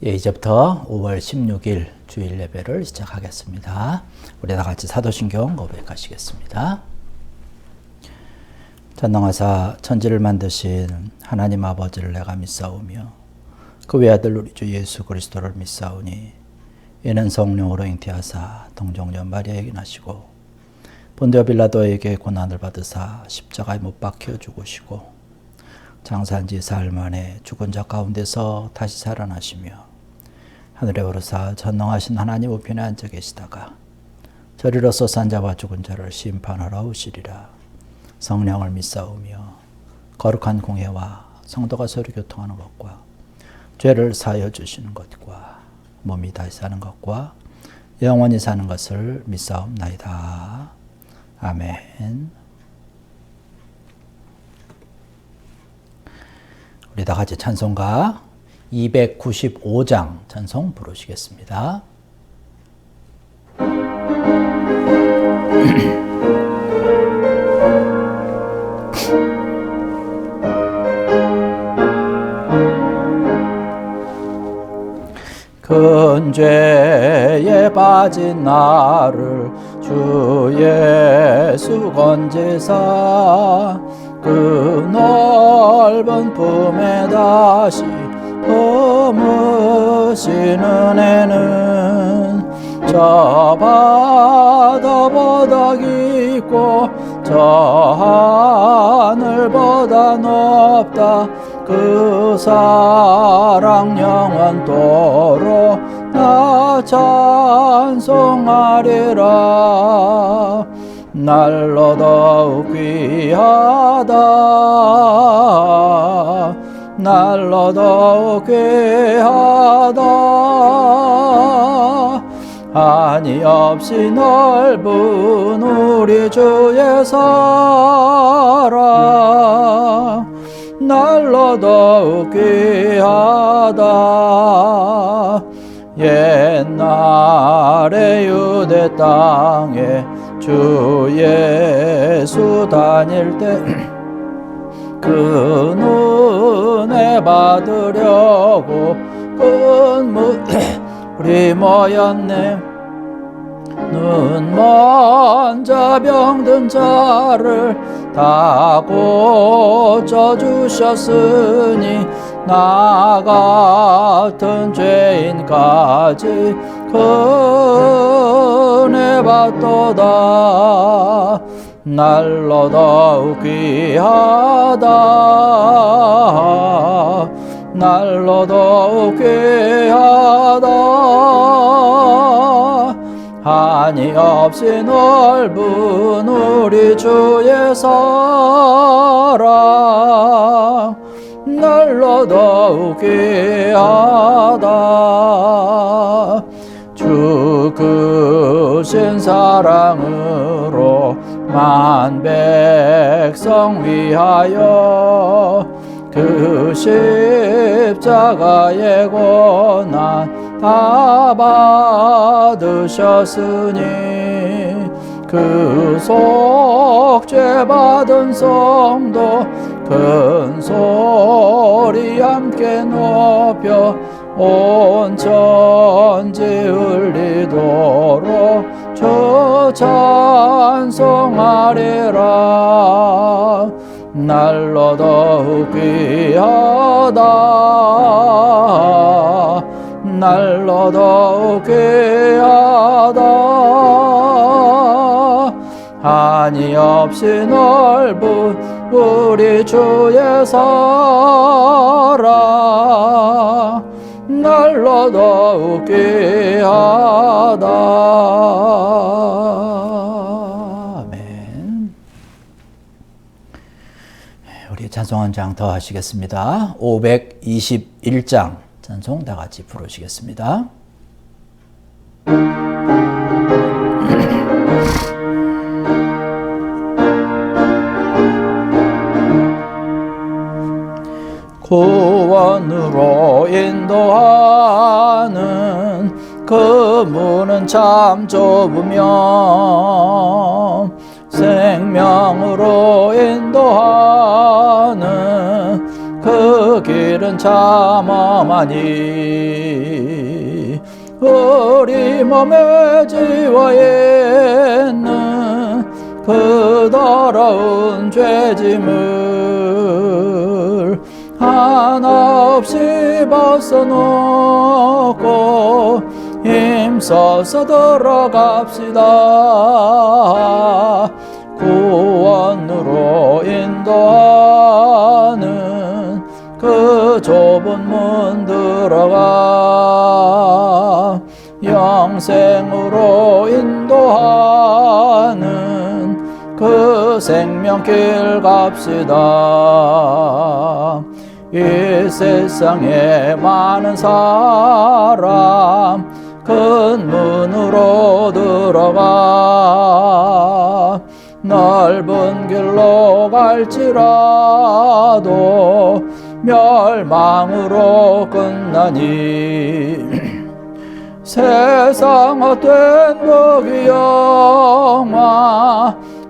예, 이제부터 5월 16일 주일 예배를 시작하겠습니다. 우리 다 같이 사도신경 고백하시겠습니다. 전능하사 천지를 만드신 하나님 아버지를 내가 믿사오며 그 외아들 우리 주 예수 그리스도를 믿사오니 이는 성령으로 잉태하사 동정녀 마리아에게 나시고 본디오 빌라도에게 고난을 받으사 십자가에 못 박혀 죽으시고 장사한 지 사흘 만에 죽은 자 가운데서 다시 살아나시며 하늘에 오르사 전능하신 하나님 우편에 앉아 계시다가 저리로서 산 자와 죽은 자를 심판하러 오시리라. 성령을 믿사오며 거룩한 공회와 성도가 서로 교통하는 것과 죄를 사하여 주시는 것과 몸이 다시 사는 것과 영원히 사는 것을 믿사옵나이다. 아멘. 우리 다 같이 찬송가 295장 찬송 부르시겠습니다. 큰 죄에 빠진 나를 주 예수 건지사 그 넓은 품에 다시 품으신 은혜는 저 바다보다 깊고 저 하늘보다 높다. 그 사랑 영원토록 나 찬송하리라. 날로 더욱 귀하다. 날로 더욱 귀하다. 한이 없이 넓은 우리 주의 사랑 날로 더욱 귀하다. 옛날에 유대 땅에 주 예수 다닐 때 그 은혜 받으려고 큰 무리 모였네. 눈 먼저 병든 자를 다 고쳐주셨으니 나 같은 죄인까지 은혜 받도다. 날로 더욱 귀하다. 날로 더욱 귀하다. 한이 없이 넓은 우리 주의 사랑 날로 더욱 귀하다. 주 크신 사랑으로 만 백성 위하여 그 십자가의 고난 다 받으셨으니 그 속죄 받은 성도 큰 소리 함께 높여 온 천지 울리도록 주 찬송하리라. 날로 더욱 귀하다. 날로 더욱 귀하다. 한이 없이 넓은 우리 주의 사랑 날로 더욱 귀하다. 아멘. 우리 찬송 한 장 더 하시겠습니다. 521장 찬송 다 같이 부르시겠습니다. 구원으로 인도하는 그 문은 참 좁으며 생명으로 인도하는 그 길은 참 험하니 우리 몸에 지워 있는 그 더러운 죄짐을 하나 없이 벗어놓고 힘써서 들어갑시다. 구원으로 인도하는 그 좁은 문 들어가 영생으로 인도하는 그 생명길 갑시다. 이 세상에 많은 사람 큰 문으로 들어가 넓은 길로 갈지라도 멸망으로 끝나니 세상 헛된 무기영화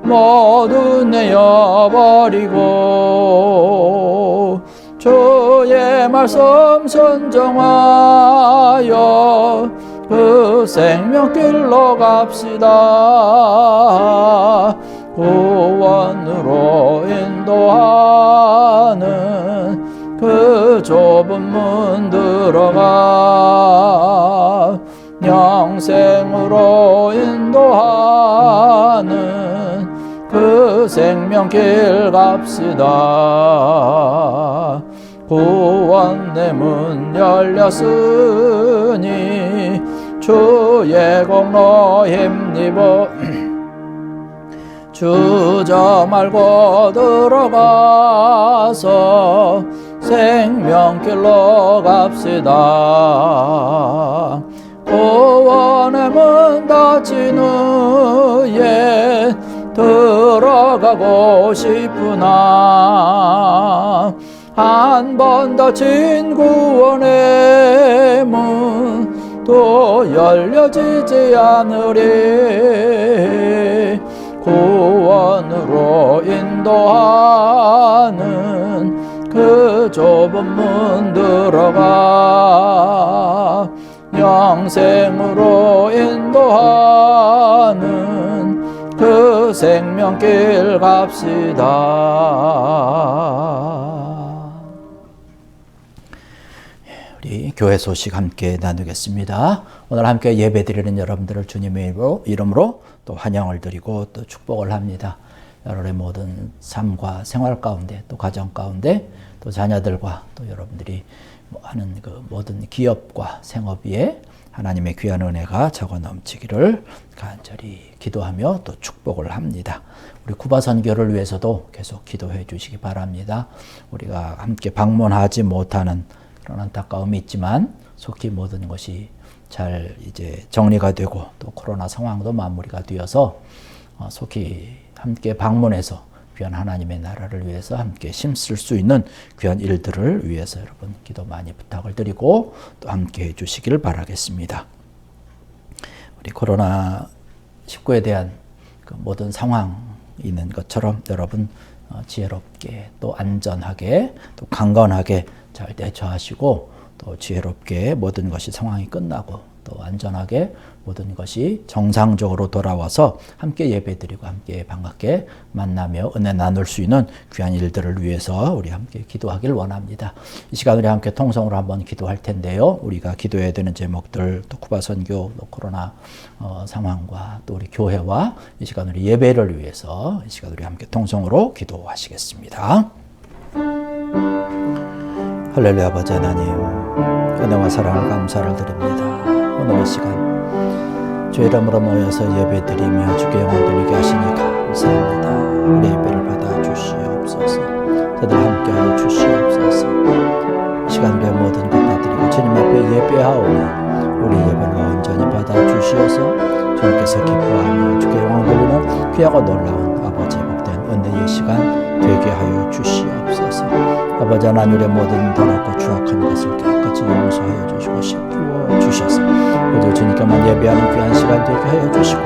모두 내어버리고 주의 말씀 순종하여 그 생명길로 갑시다. 구원으로 인도하는 그 좁은 문 들어가 영생으로 인도하는 그 생명길 갑시다. 구원의 문 열렸으니 주의 공로 힘입어 주저 말고 들어가서 생명길로 갑시다. 구원의 문 닫힌 후에 들어가고 싶으나 한 번 닫힌 구원의 문 또 열려지지 않으리. 구원으로 인도하는 그 좁은 문 들어가 영생으로 인도하는 그 생명길 갑시다. 우리 교회 소식 함께 나누겠습니다. 오늘 함께 예배드리는 여러분들을 주님의 이름으로 또 환영을 드리고 또 축복을 합니다. 여러분의 모든 삶과 생활 가운데 또 가정 가운데 또 자녀들과 또 여러분들이 하는 그 모든 기업과 생업 위에 하나님의 귀한 은혜가 적어 넘치기를 간절히 기도하며 또 축복을 합니다. 우리 쿠바 선교를 위해서도 계속 기도해 주시기 바랍니다. 우리가 함께 방문하지 못하는 그런 안타까움이 있지만 속히 모든 것이 잘 이제 정리가 되고 또 코로나 상황도 마무리가 되어서 속히 함께 방문해서 귀한 하나님의 나라를 위해서 함께 힘쓸 수 있는 귀한 일들을 위해서 여러분 기도 많이 부탁을 드리고 또 함께 해주시기를 바라겠습니다. 우리 코로나19에 대한 그 모든 상황이 있는 것처럼 여러분 지혜롭게 또 안전하게 또 강건하게 잘 대처하시고 또 지혜롭게 모든 것이 상황이 끝나고 또 안전하게 모든 것이 정상적으로 돌아와서 함께 예배드리고 함께 반갑게 만나며 은혜 나눌 수 있는 귀한 일들을 위해서 우리 함께 기도하길 원합니다. 이 시간 우리 함께 통성으로 한번 기도할 텐데요. 우리가 기도해야 되는 제목들 또 쿠바 선교 또 코로나 상황과 또 우리 교회와 이 시간 우리 예배를 위해서 이 시간 우리 함께 통성으로 기도하시겠습니다. 할렐루야. 아버지 하나님 은혜와 사랑을 감사를 드립니다. 오늘 이 시간 주의 이름으로 모여서 예배드리며 주께 영광 돌리게 하시니 감사합니다. 우리 예배를 받아 주시옵소서. 저들 함께하여 주시옵소서. 이 시간 우리의 모든 것 다 드리고 주님 앞에 예배하오니 우리 예배를 온전히 받아 주시어서 주님께서 기뻐하며 주께 영광 돌리는 귀하고 놀라운 아버지의 복된 은혜의 시간 되게 하여 주시옵소서. 아버지 하나님 우리의 모든 더럽고 추악한 것을 깨끗이 용서하여 주시고 씻기워 주셔서 오늘 주님께만 예배하는 귀한 시간 되게 하여 주시고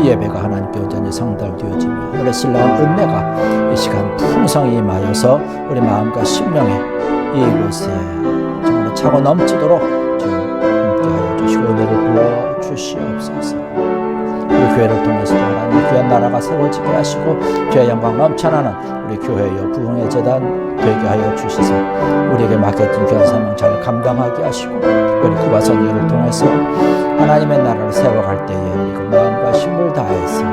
이 예배가 하나님께 온전히 성달되어지며 오늘의 신령한 은혜가 이 시간 풍성히 임하여서 우리 마음과 심령에 이곳에 정말로 차고 넘치도록 주 함께 하여 주시고 은혜를 주시옵소서. 우리 교회를 통해서도 하나님 귀한 나라가 세워지게 하시고 주의 영광 넘쳐나는 우리 교회여 부흥의 재단 되게 하여 주시사 우리에게 맡겨진 귀한 사명 잘 감당하게 하시고 우리 쿠바 선교를 통해서 하나님의 나라를 세워갈 때에 우리 그 마음과 힘을 다해서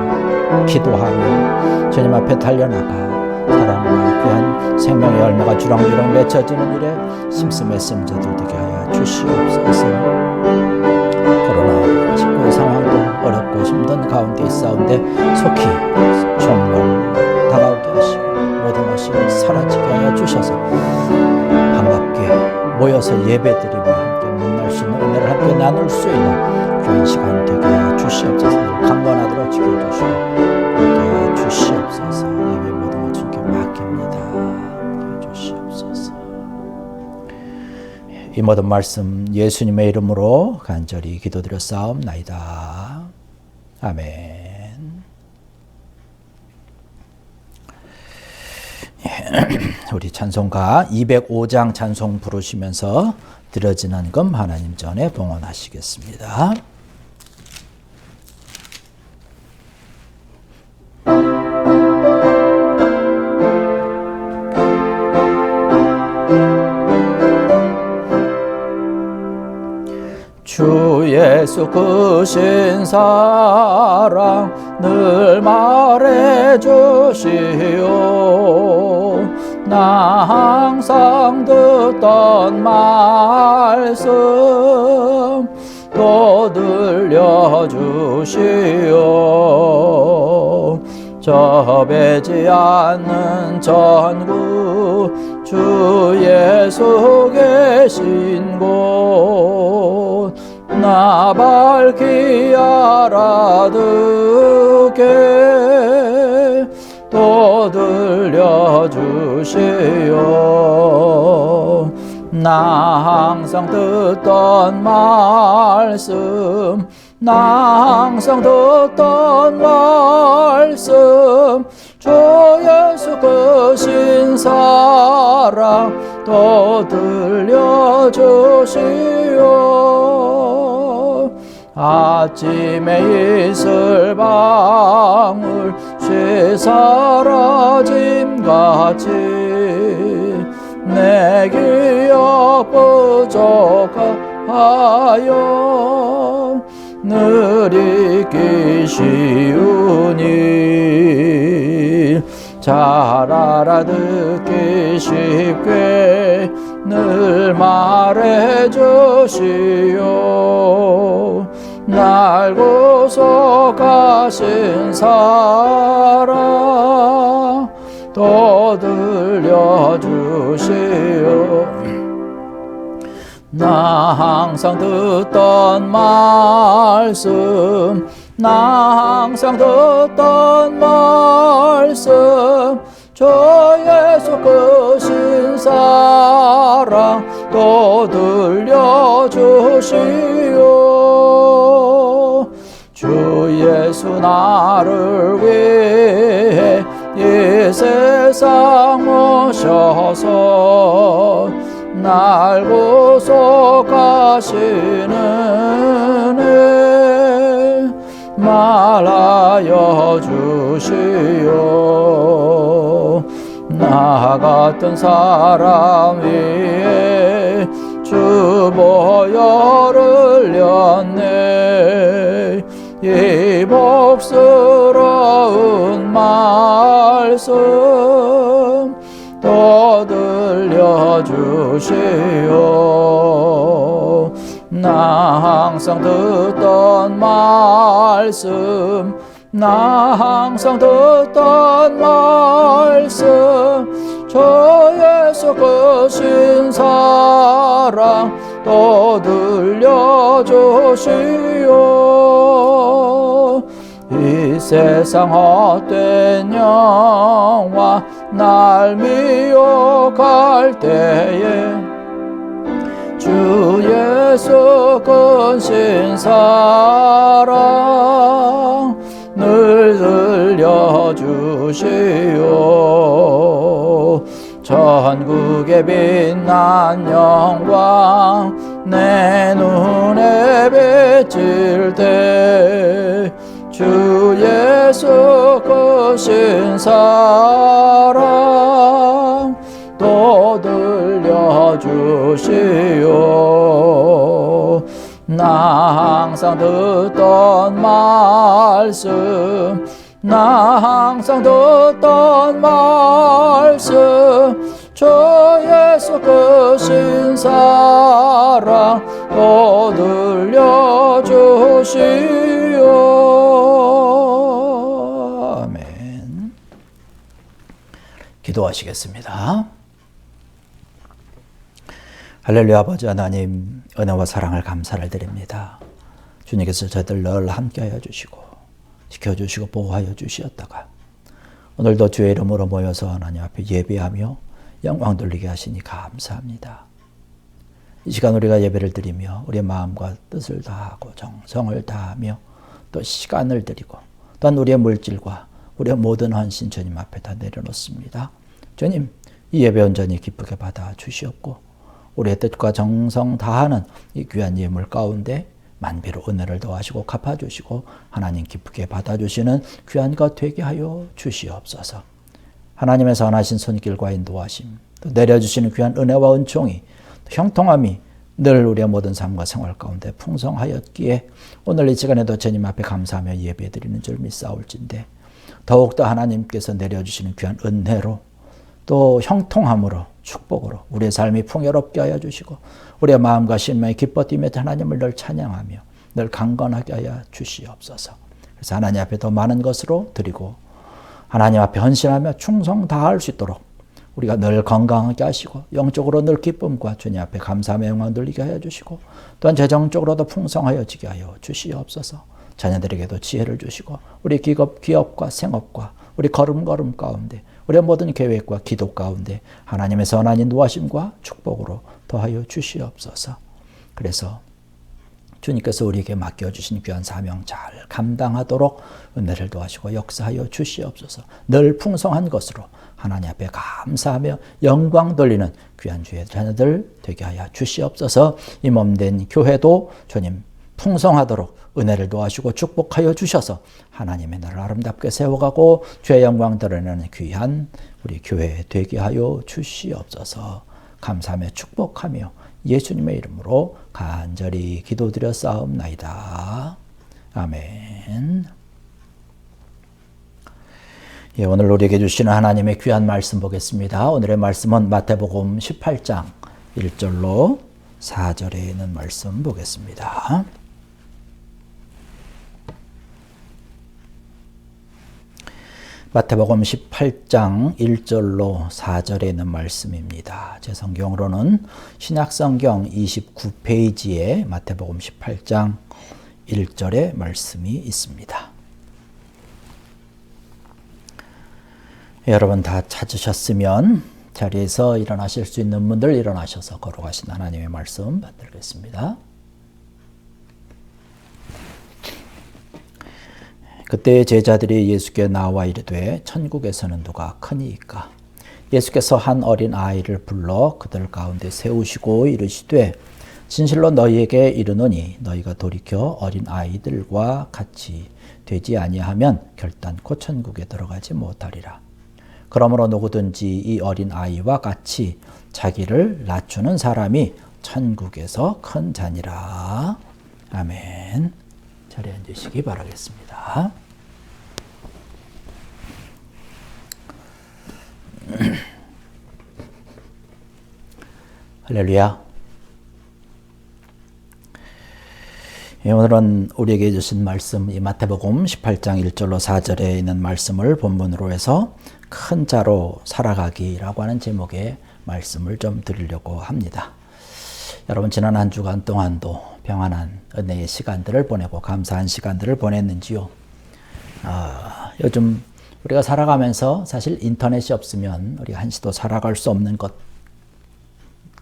기도하며 주님 앞에 달려나가 사랑과 귀한 생명의 열매가 주렁주렁 맺혀지는 일에 심씀의 심자들 되게 하여 주시옵소서. 코로나19 상황도 어렵고 힘든 가운데 있사온데 속히 정말 다가오게 하시고 모든 것이 사라지게 하여 주셔서 반갑게 모여서 예배드리며 함께 만날 수 있는 은혜를 함께 나눌 수 있는 귀한 시간 되게 하여 주시옵소서. 강건하도록 지켜주시고 함께 하여 주시옵소서. 예배 모든 것 주께 맡깁니다. 함께 주시옵소서. 이 모든 말씀 예수님의 이름으로 간절히 기도드렸사옵나이다. 아멘. 우리 찬송가 205장 찬송 부르시면서 드려지는 금 하나님 전에 봉헌하시겠습니다. 주 예수 크신 사랑 늘 말해주시오. 나 항상 듣던 말씀 또 들려주시오. 접해지 않는 전구 주 예수 계신 곳 나 밝히 알아듣게 또 들려주시오. 나 항상 듣던 말씀 나 항상 듣던 말씀 주 예수 크신 사랑 또 들려주시오. 아침에 이슬방울 쇠 사라짐같이 내 기억 부족하여 늘 잊기 쉬우니 잘 알아듣기 쉽게 늘 말해주시오. 날 구속하신 사랑 또 들려주시오. 나 항상 듣던 말씀 나 항상 듣던 말씀 주 예수 크신 사랑 또 들려주시오. 주 예수 나를 위해 이 세상 오셔서 날 구속하시는 애 말하여 주시오. 나 같은 사람 위에 주 보혈을 흘렸네. 이 복스러운 말씀 또 들려주시오. 나 항상 듣던 말씀 나 항상 듣던 말씀 주 예수 크신 사랑 또 들려주시오. 이 세상 헛된 영화 날 미혹할 때에 주 예수 크신 사랑 늘 들려주시오. 전국에 빛난 영광 내 눈에 비칠 올 때 주 예수 크신 사랑 또 들려주시오. 나 항상 듣던 말씀, 나 항상 듣던 말씀, 주 예수 크신 사랑 또 들려주시오. 아멘. 기도하시겠습니다. 할렐루야. 아버지 하나님, 은혜와 사랑을 감사를 드립니다. 주님께서 저희들 늘 함께하여 주시고 지켜주시고 보호하여 주시었다가 오늘도 주의 이름으로 모여서 하나님 앞에 예배하며 영광 돌리게 하시니 감사합니다. 이 시간 우리가 예배를 드리며 우리의 마음과 뜻을 다하고 정성을 다하며 또 시간을 드리고 또한 우리의 물질과 우리의 모든 헌신 주님 앞에 다 내려놓습니다. 주님, 이 예배 온전히 기쁘게 받아 주시옵고 우리의 뜻과 정성 다하는 이 귀한 예물 가운데 만배로 은혜를 더하시고 갚아주시고 하나님 기쁘게 받아주시는 귀한 것 되게 하여 주시옵소서. 하나님의 선하신 손길과 인도하심, 또 내려주시는 귀한 은혜와 은총이, 형통함이 늘 우리의 모든 삶과 생활 가운데 풍성하였기에 오늘 이 시간에도 주님 앞에 감사하며 예배드리는 줄 믿사올진데 더욱더 하나님께서 내려주시는 귀한 은혜로 또 형통함으로 축복으로 우리의 삶이 풍요롭게 하여 주시고 우리의 마음과 심령이 기뻐 뛰며 하나님을 늘 찬양하며 늘 강건하게 하여 주시옵소서. 그래서 하나님 앞에 더 많은 것으로 드리고 하나님 앞에 헌신하며 충성 다할 수 있도록 우리가 늘 건강하게 하시고 영적으로 늘 기쁨과 주님 앞에 감사하며 영광 돌리게 하여 주시고 또한 재정적으로도 풍성하여지게 하여 주시옵소서. 자녀들에게도 지혜를 주시고 우리 기업과 생업과 우리 걸음걸음 가운데 우리의 모든 계획과 기도 가운데 하나님의 선한 인도하심과 축복으로 더하여 주시옵소서. 그래서 주님께서 우리에게 맡겨주신 귀한 사명 잘 감당하도록 은혜를 더하시고 역사하여 주시옵소서. 늘 풍성한 것으로 하나님 앞에 감사하며 영광 돌리는 귀한 주의 자녀들 되게 하여 주시옵소서. 이 몸된 교회도 주님 풍성하도록 은혜를 도와주시고 축복하여 주셔서 하나님의 나라를 아름답게 세워가고 주의 영광 드러내는 귀한 우리 교회 되게 하여 주시옵소서. 감사하며 축복하며 예수님의 이름으로 간절히 기도드렸사옵나이다. 아멘. 예, 오늘 우리에게 주시는 하나님의 귀한 말씀 보겠습니다. 오늘의 말씀은 마태복음 18장 1절로 4절에 있는 말씀 보겠습니다. 마태복음 18장 1절로 4절에 있는 말씀입니다. 제 성경으로는 신약성경 29페이지에 마태복음 18장 1절의 말씀이 있습니다. 여러분 다 찾으셨으면 자리에서 일어나실 수 있는 분들 일어나셔서 걸어가신 하나님의 말씀 받들겠습니다. 그때 제자들이 예수께 나와 이르되 천국에서는 누가 크니이까? 예수께서 한 어린 아이를 불러 그들 가운데 세우시고 이르시되 진실로 너희에게 이르노니 너희가 돌이켜 어린 아이들과 같이 되지 아니하면 결단코 천국에 들어가지 못하리라. 그러므로 누구든지 이 어린 아이와 같이 자기를 낮추는 사람이 천국에서 큰 자니라. 아멘. 자리에 앉으시기 바라겠습니다. 할렐루야. 오늘은 우리에게 주신 말씀, 이 마태복음 18장 1절로 4절에 있는 말씀을 본문으로 해서 큰 자로 살아가기라고 하는 제목의 말씀을 좀 드리려고 합니다. 여러분 지난 한 주간 동안도 평안한 은혜의 시간들을 보내고 감사한 시간들을 보냈는지요? 요즘 우리가 살아가면서 사실 인터넷이 없으면 우리가 한시도 살아갈 수 없는 것,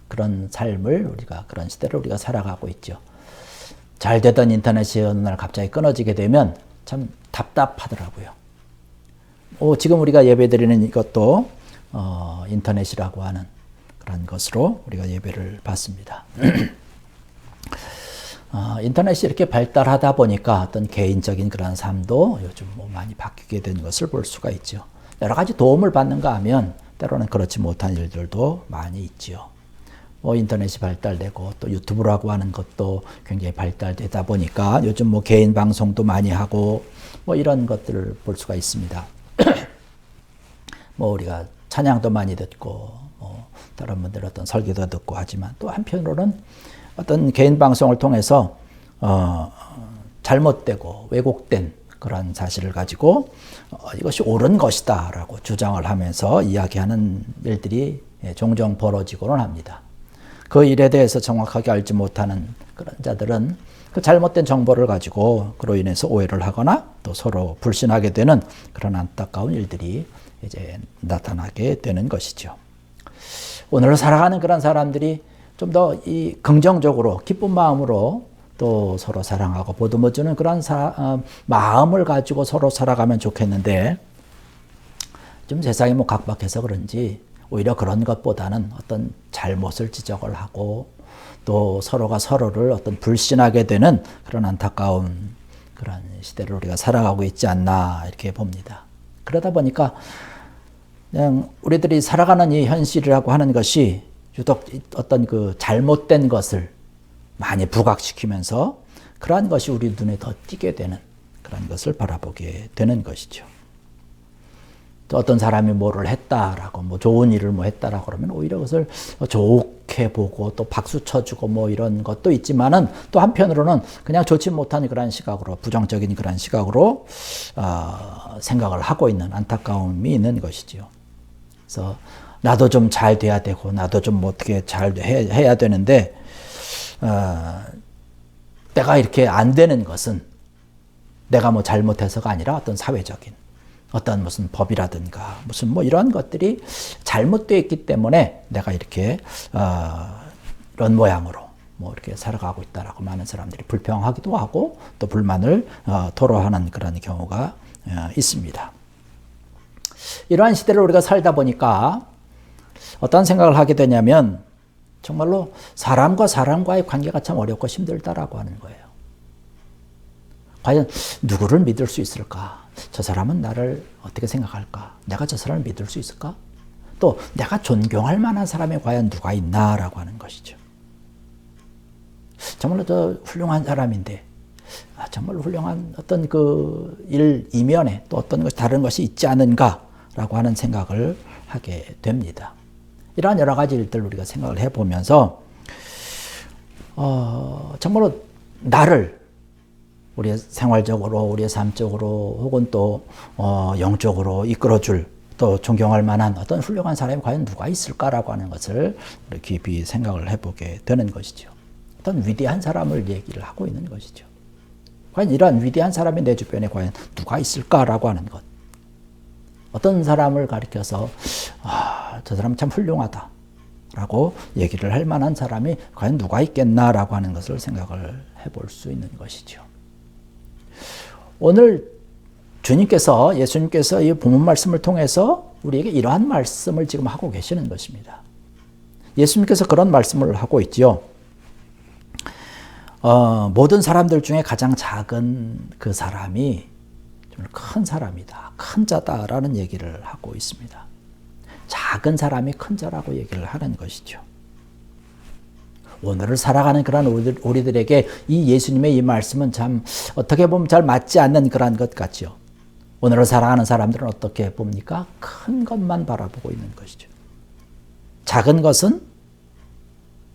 그런 삶을 그런 시대를 우리가 살아가고 있죠. 잘 되던 인터넷이 어느 날 갑자기 끊어지게 되면 참 답답하더라고요. 지금 우리가 예배드리는 이것도 인터넷이라고 하는 그런 것으로 우리가 예배를 받습니다. 인터넷이 이렇게 발달하다 보니까 어떤 개인적인 그런 삶도 요즘 뭐 많이 바뀌게 된 것을 볼 수가 있죠. 여러 가지 도움을 받는가 하면 때로는 그렇지 못한 일들도 많이 있지요. 뭐 인터넷이 발달되고 또 유튜브라고 하는 것도 굉장히 발달되다 보니까 요즘 뭐 개인 방송도 많이 하고 뭐 이런 것들을 볼 수가 있습니다. 뭐 우리가 찬양도 많이 듣고 뭐 다른 분들 어떤 설교도 듣고 하지만 또 한편으로는 어떤 개인 방송을 통해서 잘못되고 왜곡된 그런 사실을 가지고 이것이 옳은 것이다 라고 주장을 하면서 이야기하는 일들이 종종 벌어지고는 합니다. 그 일에 대해서 정확하게 알지 못하는 그런 자들은 그 잘못된 정보를 가지고 그로 인해서 오해를 하거나 또 서로 불신하게 되는 그런 안타까운 일들이 이제 나타나게 되는 것이죠. 오늘을 살아가는 그런 사람들이 좀 더 이 긍정적으로 기쁜 마음으로 또 서로 사랑하고 보듬어주는 그런 마음을 가지고 서로 살아가면 좋겠는데 좀 세상이 뭐 각박해서 그런지 오히려 그런 것보다는 어떤 잘못을 지적을 하고 또 서로가 서로를 어떤 불신하게 되는 그런 안타까운 그런 시대를 우리가 살아가고 있지 않나 이렇게 봅니다. 그러다 보니까 그냥 우리들이 살아가는 이 현실이라고 하는 것이 유독 어떤 그 잘못된 것을 많이 부각시키면서 그러한 것이 우리 눈에 더 띄게 되는 그런 것을 바라보게 되는 것이죠. 또 어떤 사람이 뭐를 했다라고 뭐 좋은 일을 뭐 했다라고 그러면 오히려 그것을 좋게 보고 또 박수 쳐주고 뭐 이런 것도 있지만은 또 한편으로는 그냥 좋지 못한 그런 시각으로 부정적인 그런 시각으로 생각을 하고 있는 안타까움이 있는 것이지요. 그래서 나도 좀 잘 돼야 되고 나도 좀 어떻게 잘 해야 되는데 내가 이렇게 안 되는 것은 내가 뭐 잘못해서가 아니라 어떤 사회적인 어떤 무슨 법이라든가 무슨 뭐 이런 것들이 잘못되어 있기 때문에 내가 이렇게 이런 모양으로 뭐 이렇게 살아가고 있다라고 많은 사람들이 불평하기도 하고 또 불만을 토로하는 그런 경우가 있습니다. 이러한 시대를 우리가 살다 보니까 어떤 생각을 하게 되냐면 정말로 사람과 사람과의 관계가 참 어렵고 힘들다라고 하는 거예요. 과연 누구를 믿을 수 있을까? 저 사람은 나를 어떻게 생각할까? 내가 저 사람을 믿을 수 있을까? 또 내가 존경할 만한 사람이 과연 누가 있나라고 하는 것이죠. 정말로 저 훌륭한 사람인데 정말 훌륭한 어떤 그 일 이면에 또 어떤 것 다른 것이 있지 않은가라고 하는 생각을 하게 됩니다. 이러한 여러 가지 일들을 우리가 생각을 해보면서 정말로 나를 우리의 생활적으로 우리의 삶적으로 혹은 또 영적으로 이끌어줄 또 존경할 만한 어떤 훌륭한 사람이 과연 누가 있을까라고 하는 것을 깊이 생각을 해보게 되는 것이죠. 어떤 위대한 사람을 얘기를 하고 있는 것이죠. 과연 이러한 위대한 사람이 내 주변에 과연 누가 있을까라고 하는 것. 어떤 사람을 가리켜서 저 사람 참 훌륭하다 라고 얘기를 할 만한 사람이 과연 누가 있겠나라고 하는 것을 생각을 해볼 수 있는 것이죠. 오늘 예수님께서 이 본문 말씀을 통해서 우리에게 이러한 말씀을 지금 하고 계시는 것입니다. 예수님께서 그런 말씀을 하고 있지요. 모든 사람들 중에 가장 작은 그 사람이 큰 사람이다, 큰 자다라는 얘기를 하고 있습니다. 작은 사람이 큰 자라고 얘기를 하는 것이죠. 오늘을 살아가는 그런 우리들에게 이 예수님의 이 말씀은 참 어떻게 보면 잘 맞지 않는 그런 것 같죠. 오늘을 살아가는 사람들은 어떻게 봅니까? 큰 것만 바라보고 있는 것이죠. 작은 것은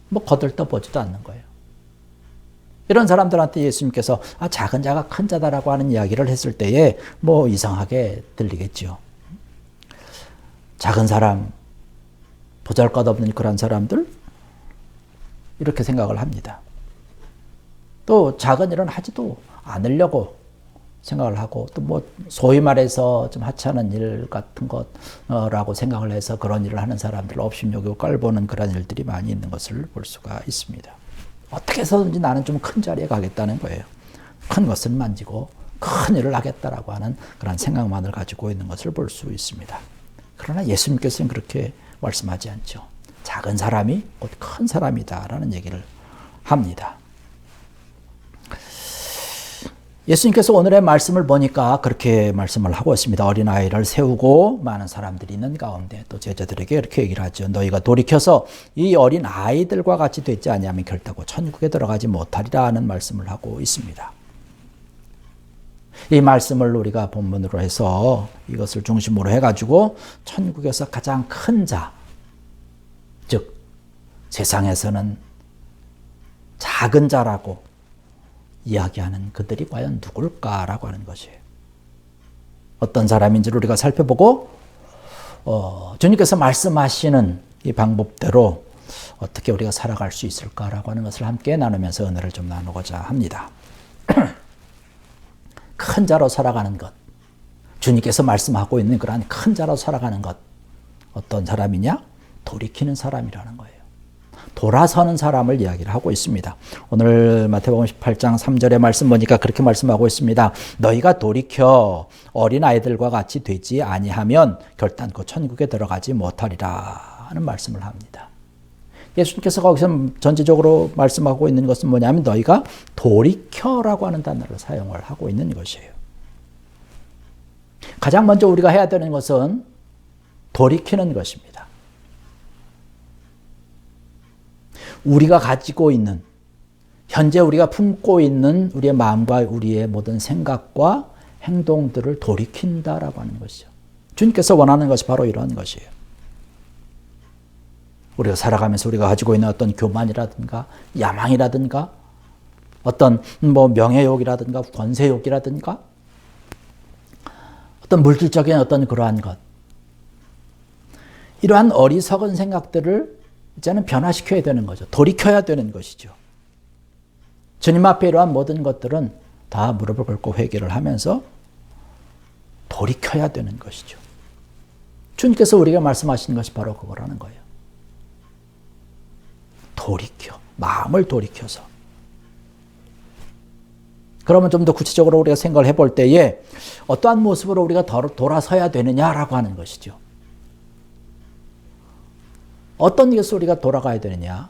뭐 거들떠보지도 않는 거예요. 이런 사람들한테 예수님께서 작은 자가 큰 자다라고 하는 이야기를 했을 때에 뭐 이상하게 들리겠죠. 작은 사람, 보잘것없는 그런 사람들 이렇게 생각을 합니다. 또 작은 일은 하지도 않으려고 생각을 하고 또 뭐 소위 말해서 좀 하찮은 일 같은 것라고 생각을 해서 그런 일을 하는 사람들 업신여기고 깔보는 그런 일들이 많이 있는 것을 볼 수가 있습니다. 어떻게 해서든지 나는 좀 큰 자리에 가겠다는 거예요. 큰 것을 만지고 큰 일을 하겠다라고 하는 그런 생각만을 가지고 있는 것을 볼 수 있습니다. 그러나 예수님께서는 그렇게 말씀하지 않죠. 작은 사람이 곧 큰 사람이다라는 얘기를 합니다. 예수님께서 오늘의 말씀을 보니까 그렇게 말씀을 하고 있습니다. 어린아이를 세우고 많은 사람들이 있는 가운데 또 제자들에게 이렇게 얘기를 하죠. 너희가 돌이켜서 이 어린아이들과 같이 되지 아니하면 결단코 천국에 들어가지 못하리라 하는 말씀을 하고 있습니다. 이 말씀을 우리가 본문으로 해서 이것을 중심으로 해가지고 천국에서 가장 큰 자, 즉 세상에서는 작은 자라고 이야기하는 그들이 과연 누굴까라고 하는 것이에요. 어떤 사람인지를 우리가 살펴보고 주님께서 말씀하시는 이 방법대로 어떻게 우리가 살아갈 수 있을까라고 하는 것을 함께 나누면서 은혜를 좀 나누고자 합니다. 큰 자로 살아가는 것, 주님께서 말씀하고 있는 그러한 큰 자로 살아가는 것, 어떤 사람이냐? 돌이키는 사람이라는 거예요. 돌아서는 사람을 이야기를 하고 있습니다. 오늘 마태복음 18장 3절의 말씀 보니까 그렇게 말씀하고 있습니다. 너희가 돌이켜 어린아이들과 같이 되지 아니하면 결단코 천국에 들어가지 못하리라 하는 말씀을 합니다. 예수님께서 거기서 전체적으로 말씀하고 있는 것은 뭐냐면 너희가 돌이켜라고 하는 단어를 사용을 하고 있는 것이에요. 가장 먼저 우리가 해야 되는 것은 돌이키는 것입니다. 우리가 가지고 있는, 현재 우리가 품고 있는 우리의 마음과 우리의 모든 생각과 행동들을 돌이킨다라고 하는 것이죠. 주님께서 원하는 것이 바로 이런 것이에요. 우리가 살아가면서 우리가 가지고 있는 어떤 교만이라든가 야망이라든가 어떤 명예욕이라든가 권세욕이라든가 어떤 물질적인 어떤 그러한 것, 이러한 어리석은 생각들을 이제는 변화시켜야 되는 거죠. 돌이켜야 되는 것이죠. 주님 앞에 이러한 모든 것들은 다 무릎을 꿇고 회개를 하면서 돌이켜야 되는 것이죠. 주님께서 우리가 말씀하시는 것이 바로 그거라는 거예요. 돌이켜, 마음을 돌이켜서. 그러면 좀 더 구체적으로 우리가 생각을 해볼 때에 어떠한 모습으로 우리가 돌아서야 되느냐라고 하는 것이죠. 어떤 것으로 우리가 돌아가야 되느냐?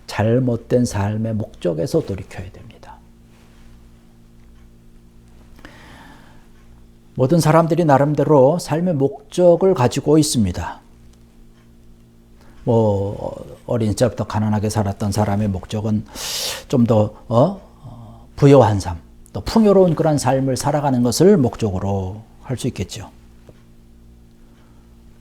잘못된 삶의 목적에서 돌이켜야 됩니다. 모든 사람들이 나름대로 삶의 목적을 가지고 있습니다. 어린 시절부터 가난하게 살았던 사람의 목적은 좀 더 부유한 삶, 또 풍요로운 그런 삶을 살아가는 것을 목적으로 할 수 있겠죠.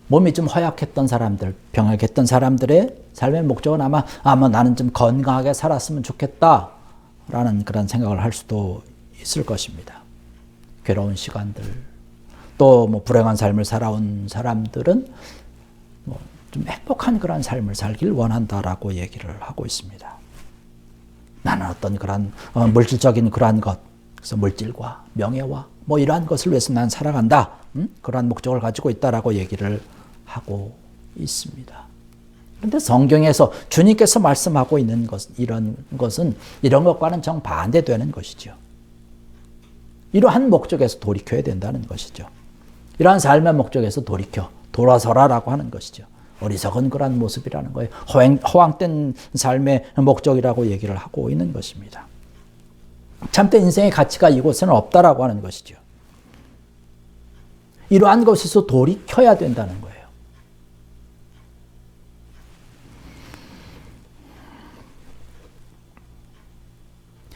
몸이 좀 허약했던 사람들, 병약했던 사람들의 삶의 목적은 아마 나는 좀 건강하게 살았으면 좋겠다라는 그런 생각을 할 수도 있을 것입니다. 괴로운 시간들, 또 불행한 삶을 살아온 사람들은 좀 행복한 그런 삶을 살길 원한다라고 얘기를 하고 있습니다. 나는 어떤 그런 물질적인 그러한 것, 그래서 물질과 명예와 이러한 것을 위해서 난 살아간다. 그러한 목적을 가지고 있다라고 얘기를 하고 있습니다. 그런데 성경에서 주님께서 말씀하고 있는 이런 것은 이런 것과는 정반대되는 것이죠. 이러한 목적에서 돌이켜야 된다는 것이죠. 이러한 삶의 목적에서 돌아서라라고 하는 것이죠. 어리석은 그런 모습이라는 거예요. 허황된 삶의 목적이라고 얘기를 하고 있는 것입니다. 참된 인생의 가치가 이곳에는 없다라고 하는 것이죠. 이러한 것에서 돌이켜야 된다는 거예요.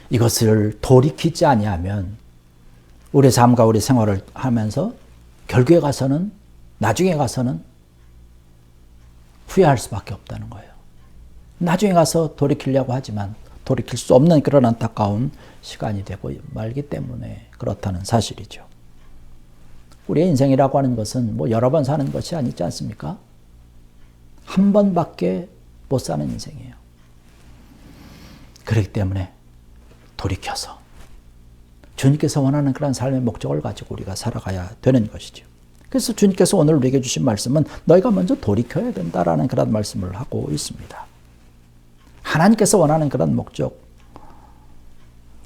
이것을 돌이키지 아니하면 우리 삶과 우리 생활을 하면서 결국에 가서는, 나중에 가서는 후회할 수밖에 없다는 거예요. 나중에 가서 돌이키려고 하지만 돌이킬 수 없는 그런 안타까운 시간이 되고 말기 때문에 그렇다는 사실이죠. 우리의 인생이라고 하는 것은 여러 번 사는 것이 아니지 않습니까? 한 번밖에 못 사는 인생이에요. 그렇기 때문에 돌이켜서 주님께서 원하는 그런 삶의 목적을 가지고 우리가 살아가야 되는 것이죠. 그래서 주님께서 오늘 우리에게 주신 말씀은 너희가 먼저 돌이켜야 된다라는 그런 말씀을 하고 있습니다. 하나님께서 원하는 그런 목적,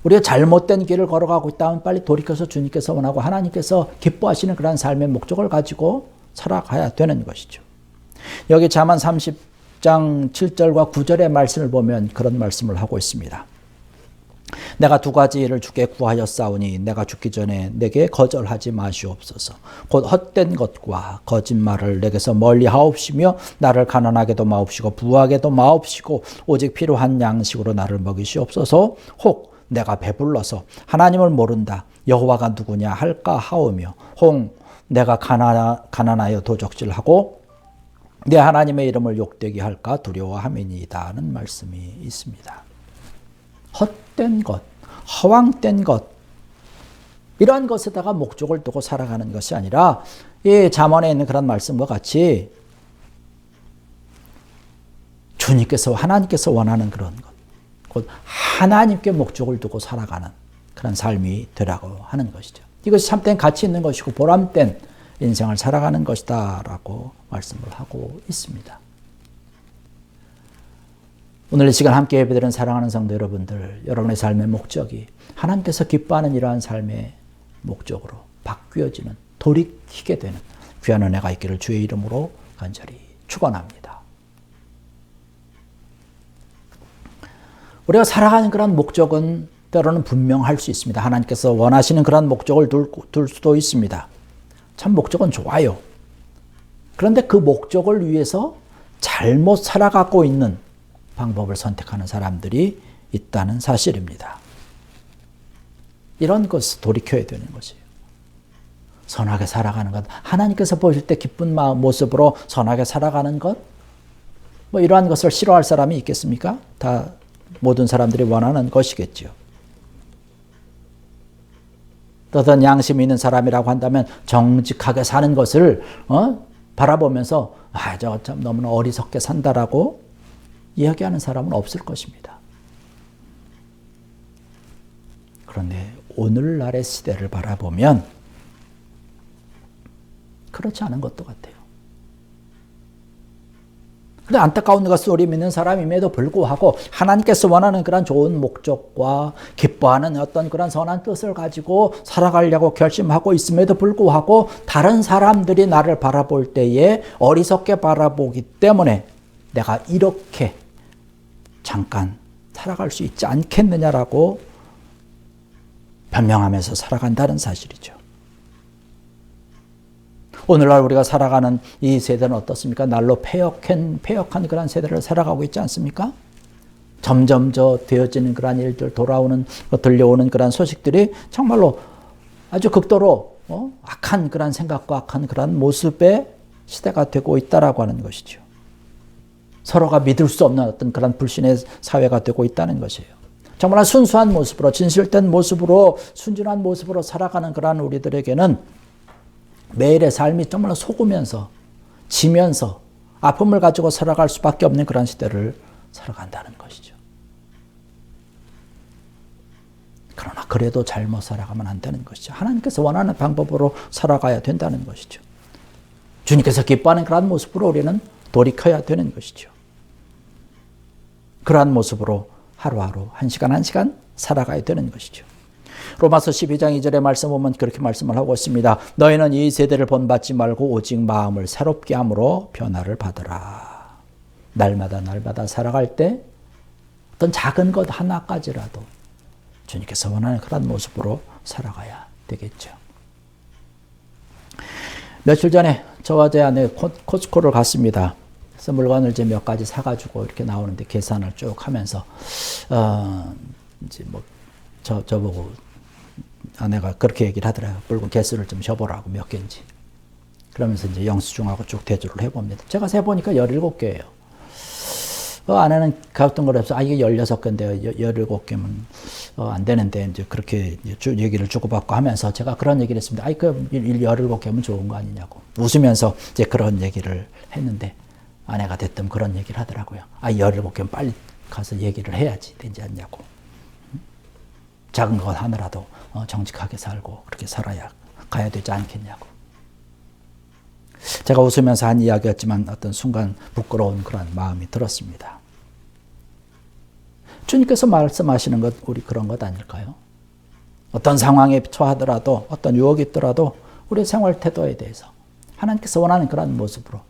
우리가 잘못된 길을 걸어가고 있다면 빨리 돌이켜서 주님께서 원하고 하나님께서 기뻐하시는 그런 삶의 목적을 가지고 살아가야 되는 것이죠. 여기 잠언 30장 7절과 9절의 말씀을 보면 그런 말씀을 하고 있습니다. 내가 두 가지 일을 주께 구하였사오니 내가 죽기 전에 내게 거절하지 마시옵소서. 곧 헛된 것과 거짓말을 내게서 멀리 하옵시며 나를 가난하게도 마옵시고 부하게도 마옵시고 오직 필요한 양식으로 나를 먹이시옵소서. 혹 내가 배불러서 하나님을 모른다 여호와가 누구냐 할까 하오며 혹 내가 가난하여 도적질하고 내 하나님의 이름을 욕되게 할까 두려워함이니이다 하는 말씀이 있습니다. 헛된 것, 허황된 것, 이러한 것에다가 목적을 두고 살아가는 것이 아니라 이 잠언에 있는 그런 말씀과 같이 주님께서 하나님께서 원하는 그런 것, 곧 하나님께 목적을 두고 살아가는 그런 삶이 되라고 하는 것이죠. 이것이 참된 가치 있는 것이고 보람된 인생을 살아가는 것이다 라고 말씀을 하고 있습니다. 오늘 이 시간 함께 예배드리는 사랑하는 성도 여러분들, 여러분의 삶의 목적이 하나님께서 기뻐하는 이러한 삶의 목적으로 바뀌어지는, 돌이키게 되는 귀한 은혜가 있기를 주의 이름으로 간절히 축원합니다. 우리가 살아가는 그런 목적은 때로는 분명할 수 있습니다. 하나님께서 원하시는 그런 목적을 둘 수도 있습니다. 참 목적은 좋아요. 그런데 그 목적을 위해서 잘못 살아가고 있는 방법을 선택하는 사람들이 있다는 사실입니다. 이런 것을 돌이켜야 되는 것이에요. 선하게 살아가는 것, 하나님께서 보실 때 기쁜 모습으로 선하게 살아가는 것, 뭐 이러한 것을 싫어할 사람이 있겠습니까? 다 모든 사람들이 원하는 것이겠죠. 어떤 양심이 있는 사람이라고 한다면 정직하게 사는 것을 바라보면서 저 참 너무나 어리석게 산다라고 이야기하는 사람은 없을 것입니다. 그런데 오늘날의 시대를 바라보면 그렇지 않은 것도 같아요. 근데 안타까운 것은 우리 믿는 사람임에도 불구하고 하나님께서 원하는 그런 좋은 목적과 기뻐하는 어떤 그런 선한 뜻을 가지고 살아가려고 결심하고 있음에도 불구하고 다른 사람들이 나를 바라볼 때에 어리석게 바라보기 때문에 내가 이렇게 잠깐 살아갈 수 있지 않겠느냐라고 변명하면서 살아간다는 사실이죠. 오늘날 우리가 살아가는 이 세대는 어떻습니까? 날로 패역한 그런 세대를 살아가고 있지 않습니까? 점점 되어지는 그런 일들, 들려오는 그런 소식들이 정말로 아주 극도로 악한 그런 생각과 악한 그런 모습의 시대가 되고 있다라고 하는 것이죠. 서로가 믿을 수 없는 어떤 그런 불신의 사회가 되고 있다는 것이에요. 정말 순수한 모습으로, 진실된 모습으로, 순진한 모습으로 살아가는 그런 우리들에게는 매일의 삶이 정말 속으면서, 지면서, 아픔을 가지고 살아갈 수밖에 없는 그런 시대를 살아간다는 것이죠. 그러나 그래도 잘못 살아가면 안 되는 것이죠. 하나님께서 원하는 방법으로 살아가야 된다는 것이죠. 주님께서 기뻐하는 그런 모습으로 우리는 돌이켜야 되는 것이죠. 그러한 모습으로 하루하루, 한 시간 한 시간 살아가야 되는 것이죠. 로마서 12장 2절의 말씀 보면 그렇게 말씀을 하고 있습니다. 너희는 이 세대를 본받지 말고 오직 마음을 새롭게 함으로 변화를 받으라. 날마다 살아갈 때 어떤 작은 것 하나까지라도 주님께서 원하는 그런 모습으로 살아가야 되겠죠. 며칠 전에 저와 제 아내 코스코를 갔습니다. 그래서 물건을 이제 몇 가지 사가지고 이렇게 나오는데 계산을 쭉 하면서 이제 뭐 저보고 아내가 그렇게 얘기를 하더라고요. 물건 개수를 좀 접어라고 몇 개인지. 그러면서 이제 영수증하고 쭉 대조를 해봅니다. 제가 세보니까 17개예요. 아내는 갔던 걸 해서 이게 16개인데요. 17개면 안 되는데 이제 그렇게 얘기를 주고받고 하면서 제가 그런 얘기를 했습니다. 그 17개면 좋은 거 아니냐고. 웃으면서 이제 그런 얘기를 했는데 아내가 대뜸 그런 얘기를 하더라고요. 17개면 빨리 가서 얘기를 해야지 되지 않냐고. 작은 것 하나라도 정직하게 살고 그렇게 살아야 가야 되지 않겠냐고. 제가 웃으면서 한 이야기였지만 어떤 순간 부끄러운 그런 마음이 들었습니다. 주님께서 말씀하시는 것 우리 그런 것 아닐까요? 어떤 상황에 처하더라도 어떤 유혹이 있더라도 우리의 생활 태도에 대해서 하나님께서 원하는 그런 모습으로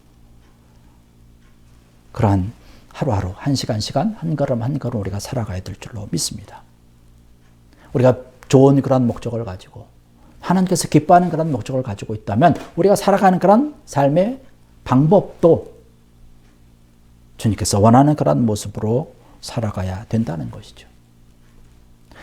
그러한 하루하루 한 시간 한 걸음 우리가 살아가야 될 줄로 믿습니다. 우리가 좋은 그런 목적을 가지고 하나님께서 기뻐하는 그런 목적을 가지고 있다면 우리가 살아가는 그런 삶의 방법도 주님께서 원하는 그런 모습으로 살아가야 된다는 것이죠.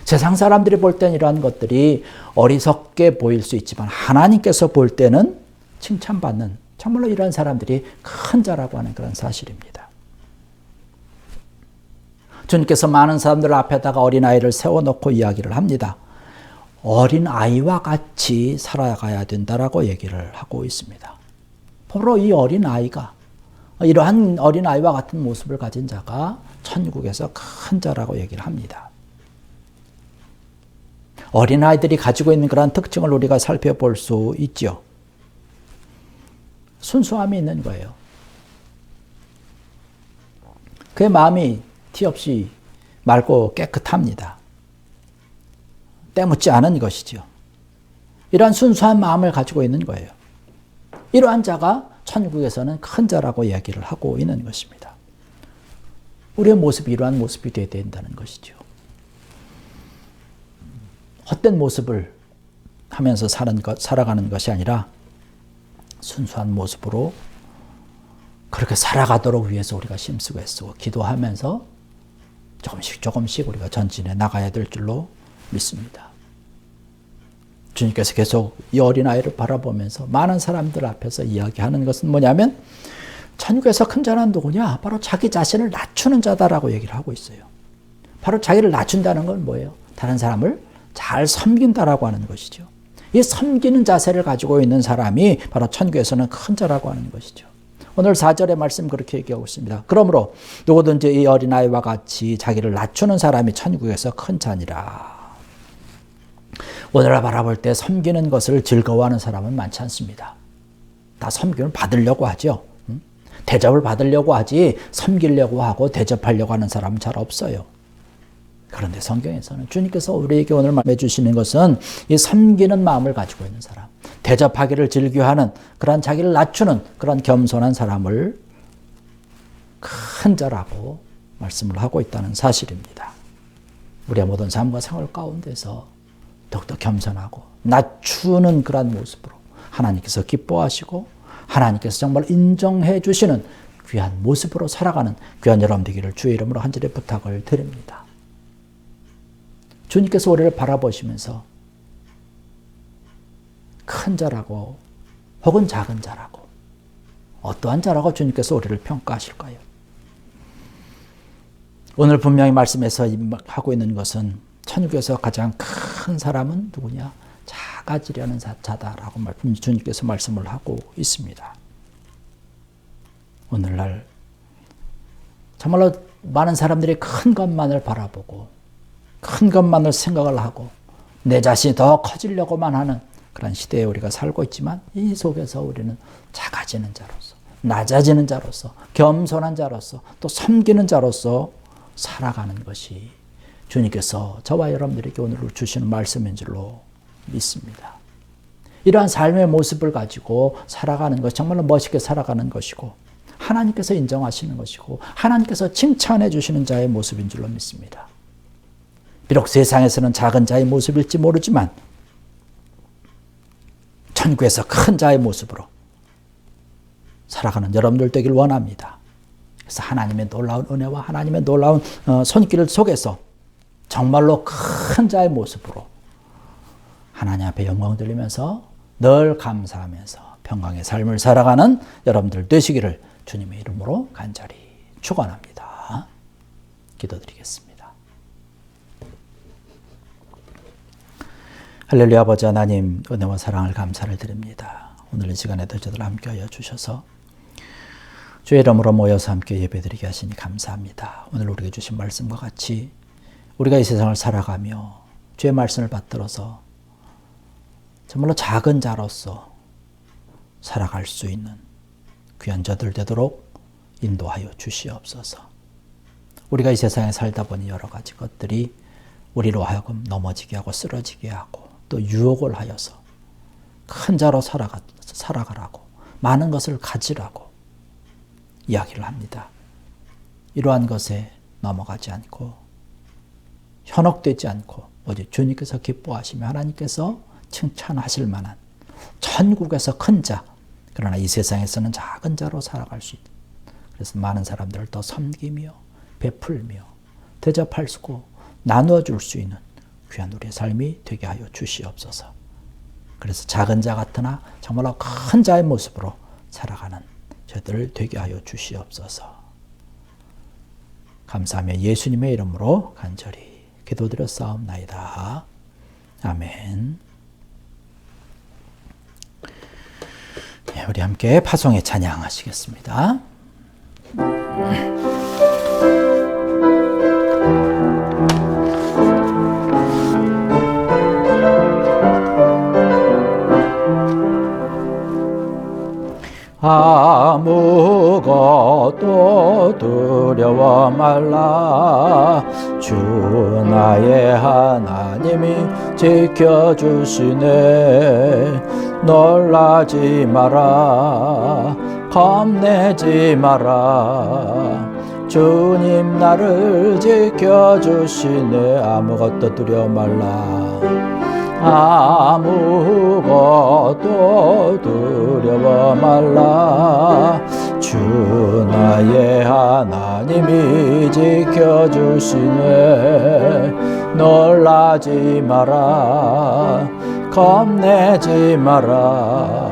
세상 사람들이 볼 때는 이러한 것들이 어리석게 보일 수 있지만 하나님께서 볼 때는 칭찬받는 정말로 이런 사람들이 큰 자라고 하는 그런 사실입니다. 주님께서 많은 사람들 앞에다가 어린아이를 세워놓고 이야기를 합니다. 어린아이와 같이 살아가야 된다라고 얘기를 하고 있습니다. 바로 이 어린아이가 이러한 어린아이와 같은 모습을 가진 자가 천국에서 큰 자라고 얘기를 합니다. 어린아이들이 가지고 있는 그런 특징을 우리가 살펴볼 수 있죠. 순수함이 있는 거예요. 그의 마음이 티 없이 맑고 깨끗합니다. 때묻지 않은 것이죠. 이러한 순수한 마음을 가지고 있는 거예요. 이러한 자가 천국에서는 큰 자라고 이야기를 하고 있는 것입니다. 우리의 모습이 이러한 모습이 되어야 된다는 것이죠. 헛된 모습을 하면서 살아가는 것이 아니라 순수한 모습으로 그렇게 살아가도록 위해서 우리가 힘쓰고 애쓰고 기도하면서 조금씩 우리가 전진해 나가야 될 줄로 믿습니다. 주님께서 계속 이 어린아이를 바라보면서 많은 사람들 앞에서 이야기하는 것은 뭐냐면 천국에서 큰 자는 누구냐? 바로 자기 자신을 낮추는 자다라고 얘기를 하고 있어요. 바로 자기를 낮춘다는 건 뭐예요? 다른 사람을 잘 섬긴다라고 하는 것이죠. 이 섬기는 자세를 가지고 있는 사람이 바로 천국에서는 큰 자라고 하는 것이죠. 오늘 4절의 말씀 그렇게 얘기하고 있습니다. 그러므로 누구든지 이 어린아이와 같이 자기를 낮추는 사람이 천국에서 큰 자니라. 오늘을 바라볼 때 섬기는 것을 즐거워하는 사람은 많지 않습니다. 다 섬김을 받으려고 하죠. 대접을 받으려고 하지 섬기려고 하고 대접하려고 하는 사람은 잘 없어요. 그런데 성경에서는 주님께서 우리에게 오늘 말씀해 주시는 것은 이 섬기는 마음을 가지고 있는 사람, 대접하기를 즐겨하는 그런 자기를 낮추는 그런 겸손한 사람을 큰 자라고 말씀을 하고 있다는 사실입니다. 우리의 모든 삶과 생활 가운데서 더욱더 겸손하고 낮추는 그런 모습으로 하나님께서 기뻐하시고 하나님께서 정말 인정해 주시는 귀한 모습으로 살아가는 귀한 여러분 되기를 주의 이름으로 간절히 부탁을 드립니다. 주님께서 우리를 바라보시면서 큰 자라고 혹은 작은 자라고 어떠한 자라고 주님께서 우리를 평가하실까요? 오늘 분명히 말씀에서 하고 있는 것은 천국에서 가장 큰 사람은 누구냐? 작아지려는 자다라고 주님께서 말씀을 하고 있습니다. 오늘날 정말로 많은 사람들이 큰 것만을 바라보고 큰 것만을 생각을 하고 내 자신이 더 커지려고만 하는 그런 시대에 우리가 살고 있지만 이 속에서 우리는 작아지는 자로서 낮아지는 자로서 겸손한 자로서 또 섬기는 자로서 살아가는 것이 주님께서 저와 여러분들에게 오늘 주시는 말씀인 줄로 믿습니다. 이러한 삶의 모습을 가지고 살아가는 것 정말로 멋있게 살아가는 것이고 하나님께서 인정하시는 것이고 하나님께서 칭찬해 주시는 자의 모습인 줄로 믿습니다. 비록 세상에서는 작은 자의 모습일지 모르지만 천국에서 큰 자의 모습으로 살아가는 여러분들 되길 원합니다. 그래서 하나님의 놀라운 은혜와 하나님의 놀라운 손길 속에서 정말로 큰 자의 모습으로 하나님 앞에 영광 돌리면서 늘 감사하면서 평강의 삶을 살아가는 여러분들 되시기를 주님의 이름으로 간절히 축원합니다. 기도드리겠습니다. 할렐루야. 아버지 하나님, 은혜와 사랑을 감사를 드립니다. 오늘 이 시간에도 저들 함께하여 주셔서 주의 이름으로 모여서 함께 예배드리게 하시니 감사합니다. 오늘 우리에게 주신 말씀과 같이 우리가 이 세상을 살아가며 주의 말씀을 받들어서 정말로 작은 자로서 살아갈 수 있는 귀한 자들 되도록 인도하여 주시옵소서. 우리가 이 세상에 살다 보니 여러 가지 것들이 우리로 하여금 넘어지게 하고 쓰러지게 하고 또 유혹을 하여서 큰 자로 살아가라고 많은 것을 가지라고 이야기를 합니다. 이러한 것에 넘어가지 않고 현혹되지 않고 오직 주님께서 기뻐하시며 하나님께서 칭찬하실 만한 천국에서 큰 자, 그러나 이 세상에서는 작은 자로 살아갈 수 있다. 그래서 많은 사람들을 더 섬기며 베풀며 대접할 수 있고 나누어줄 수 있는 귀한 우리의 삶이 되게 하여 주시옵소서. 그래서 작은 자 같으나 정말로 큰 자의 모습으로 살아가는 저희들을 되게 하여 주시옵소서. 감사하며 예수님의 이름으로 간절히 기도드렸사옵나이다. 아멘. 네, 우리 함께 파송의 찬양하시겠습니다. 아무것도 두려워 말라. 주 나의 하나님이 지켜주시네. 놀라지 마라. 겁내지 마라. 주님 나를 지켜주시네. 아무것도 두려워 말라. 아무것도 두려워 말라. 주 나의 하나님이 지켜주시네. 놀라지 마라. 겁내지 마라.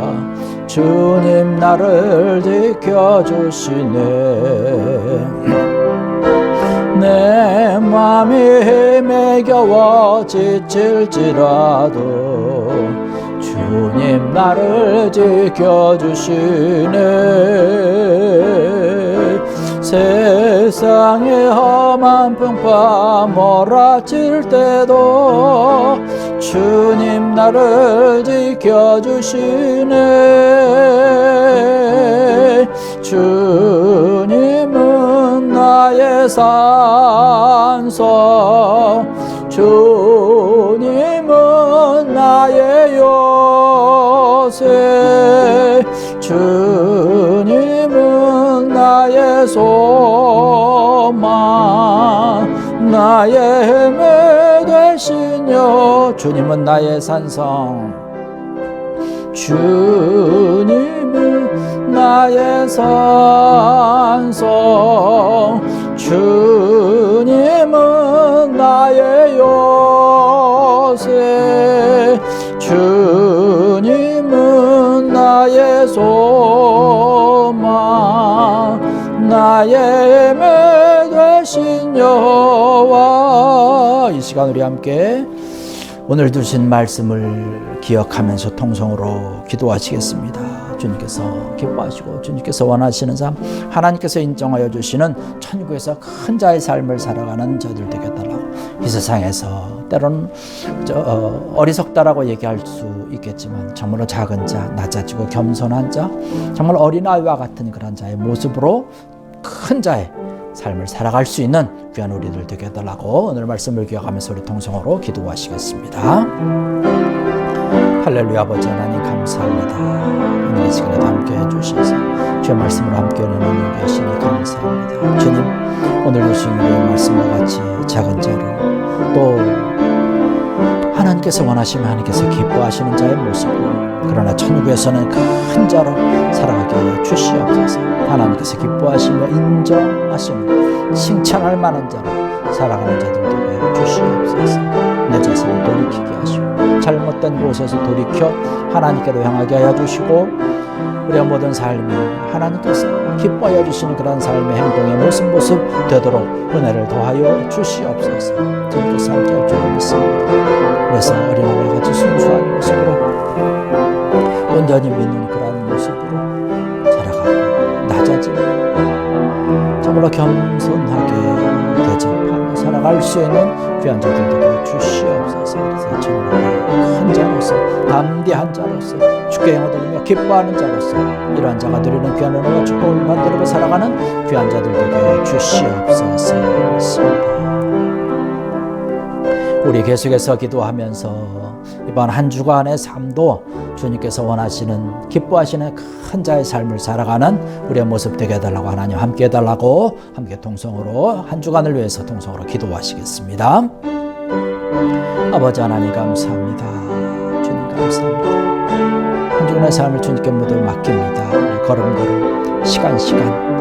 주님 나를 지켜주시네. 내 맘이 힘에 겨워 지칠지라도 주님 나를 지켜주시네. 세상의 험한 풍파 몰아칠 때도 주님 나를 지켜주시네. 주님은 나의 산성, 주님은 나의 요새, 주님은 나의 소망, 나의 힘이 되신 여. 주님은 나의 산성, 주님은 나의 산성, 주님은 나의 요새, 주님은 나의 소망, 나의 힘이 되신 여호와. 이 시간 우리 함께 오늘 주신 말씀을 기억하면서 통성으로 기도하시겠습니다. 주님께서 기뻐하시고 주님께서 원하시는 삶, 하나님께서 인정하여 주시는 천국에서 큰 자의 삶을 살아가는 저들 되게 달라고. 이 세상에서 때로는 어리석다라고 얘기할 수 있겠지만 정말로 작은 자, 낮아지고 겸손한 자, 정말 어린아이와 같은 그런 자의 모습으로 큰 자의 삶을 살아갈 수 있는 귀한 우리들 되게 해달라고 오늘 말씀을 기억하면서 우리 통성으로 기도하시겠습니다. 할렐루야. 아버지 하나님 감사합니다. 오늘 이 시간에도 함께 해주셔서 주의 말씀으로 함께 은혜 나누고 계시니 감사합니다. 주님, 오늘 주신 우리의 말씀과 같이 작은 자로 또 하나님께서 원하시면 하나님께서 기뻐하시는 자의 모습으로, 그러나 천국에서는 큰 자로 살아가게 하여 주시옵소서. 하나님께서 기뻐하시며 인정하시는 칭찬할 만한 자로 살아가는 자들 되게 하여 주시옵소서. 내 자신을 돌이키게 하시고 잘못된 곳에서 돌이켜 하나님께로 향하게 하여 주시고, 우리의 모든 삶이 하나님께서 기뻐하여 주시는 그런 삶의 행동의 모습 되도록 은혜를 더하여 주시옵소서. 주님께서 함께할 줄 믿습니다. 그래서 어린아이와 같이 순수한 모습으로, 온전히 믿는 그런 모습으로 살아가고 낮아지고 정말로 겸손하게 대접하며 살아갈 수 있는 귀한 자들 되게 주시옵소서. 그래서 정말 큰 자로서, 담대한 자로서, 주께 영화드리며 기뻐하는 자로서 이러한 자가 누리는 귀한 은혜와 축복을 만들고 살아가는 귀한 자들 되게 주시옵소서. 우리 계속해서 기도하면서 이번 한 주간의 삶도 주님께서 원하시는, 기뻐하시는 큰 자의 삶을 살아가는 우리의 모습 되게 해달라고, 하나님 함께 해달라고 함께 통성으로 한 주간을 위해서 통성으로 기도하시겠습니다. 아버지 하나님 감사합니다. 주님 감사합니다. 한 주간의 삶을 주님께 모두 맡깁니다. 우리 걸음걸음 시간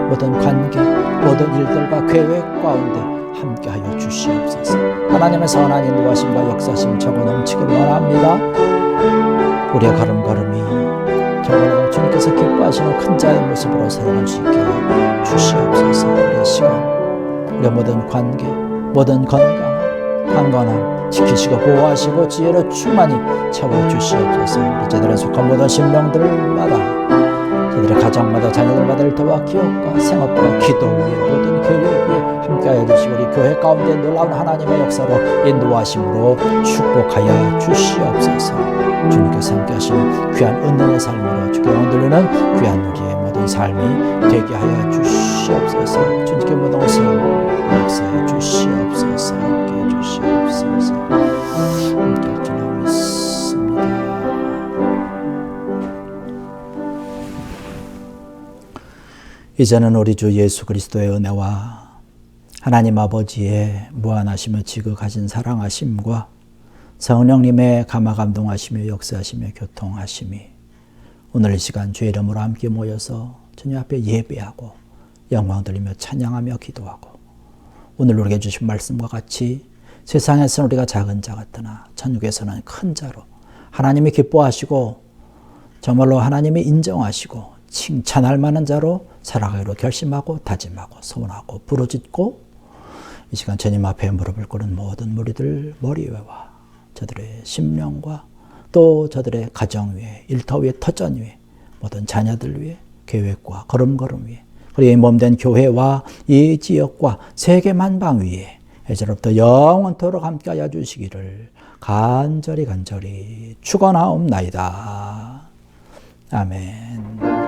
모든 관계 모든 일들과 계획 가운데 함께하여 주시옵소서. 하나님의 선한 인도하심과 역사심 적어 넘치길 원합니다. 우리의 걸음걸음이 정말로 주님께서 기뻐하시는 큰 자의 모습으로 살아갈 수 있게 주시옵소서. 우리의 시간 우리의 모든 관계 모든 강건함 지키시고 보호하시고 지혜로 충만히 채워주시옵소서. 우리 저들에 속한 모든 심령들마다 저들의 가정마다 자녀들마다 일터와 기업과 생업과 기도 위에 모든 교회 위에 함께하여 주시고 우리 교회 가운데 놀라운 하나님의 역사로 인도하심으로 축복하여 주시옵소서. 주님께서 함께하시는 귀한 은혜의 삶으로 주께 영혼 돌리는 귀한 우리의 모든 삶이 되게 하여 주시옵소서. 주님께 모든 것을 역사해 주시옵소서. 함께해 주시옵소서. 함께할 줄 믿습니다. 이제는 우리 주 예수 그리스도의 은혜와 하나님 아버지의 무한하시며 지극하신 사랑하심과 성령님의 감화 감동하시며 역사하시며 교통하심이 오늘 이 시간 주의 이름으로 함께 모여서 주님 앞에 예배하고 영광 돌리며 찬양하며 기도하고 오늘 우리에게 주신 말씀과 같이 세상에서는 우리가 작은 자 같으나 천국에서는 큰 자로 하나님이 기뻐하시고 정말로 하나님이 인정하시고 칭찬할 만한 자로 살아가기로 결심하고 다짐하고 소원하고 부르짖고 이 시간 주님 앞에 무릎을 꿇은 모든 무리들 머리 위와 저들의 심령과 또 저들의 가정 위에 일터 위에 터전 위에 모든 자녀들 위에 계획과 걸음걸음 위에 그리고 이 몸된 교회와 이 지역과 세계 만방 위에 이제로부터 영원토록 함께하여 주시기를 간절히 축원하옵나이다. 아멘.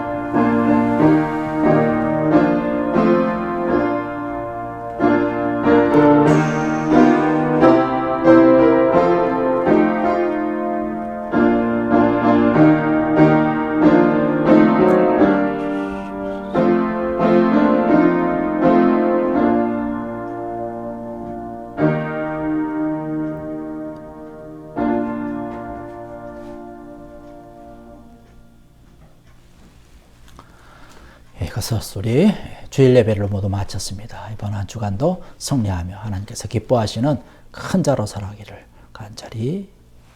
우리 주일 예배를 모두 마쳤습니다. 이번 한 주간도 승리하며 하나님께서 기뻐하시는 큰 자로 살아가기를 간절히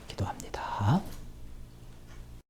기도합니다.